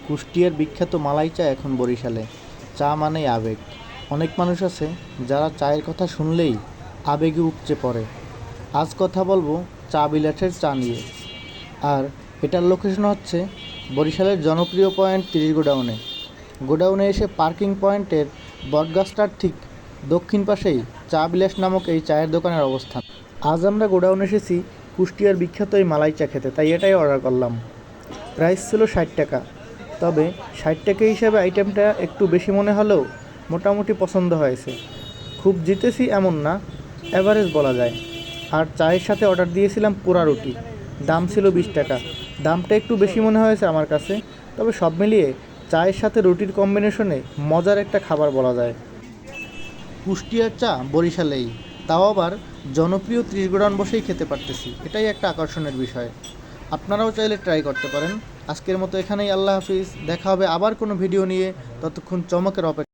কুষ্টিয়ার বিখ্যাত মালাই চা এখন বরিশালে। চা মানেই আবেগ। অনেক মানুষ আছে যারা চায়ের কথা শুনলেই আবেগে উপচে পড়ে। আজ কথা বলবো চা বিলাসের চা নিয়ে। আর এটার লোকেশন হচ্ছে বরিশালের জনপ্রিয় পয়েন্ট 30 গোডাউনে। গোডাউনে এসে পার্কিং পয়েন্টের বটগাছটার ঠিক দক্ষিণ পাশেই চা বিলাস নামক এই চায়ের দোকানের অবস্থান। আজ আমরা গোডাউনে এসেছি কুষ্টিয়ার বিখ্যাত এই মালাই চা খেতে, তাই এটাই অর্ডার করলাম। প্রাইস ছিল 60 টাকা। তবে 60 টাকা হিসাবে আইটেমটা একটু বেশি মনে হলেও মোটামুটি পছন্দ হয়েছে। খুব জিতেছি এমন না, অ্যাভারেজ বলা যায়। আর চায়ের সাথে অর্ডার দিয়েছিলাম পোড়া রুটি, দাম ছিল 20 টাকা। দামটা একটু বেশি মনে হয়েছে আমার কাছে, তবে সব মিলিয়ে চায়ের সাথে রুটির কম্বিনেশনে মজার একটা খাবার বলা যায়। কুষ্টিয়ার চা বরিশালেই, তাও আবার জনপ্রিয় 30 গোডাউন বসেই খেতে পারতেছি, এটাই একটা আকর্ষণের বিষয়। আপনারাও চাইলে ট্রাই করতে পারেন। আজকের মতো এখানেই, আল্লাহ হাফিজ। দেখা হবে আবার কোনো ভিডিও নিয়ে, ততক্ষণ চমকের অপেক্ষা।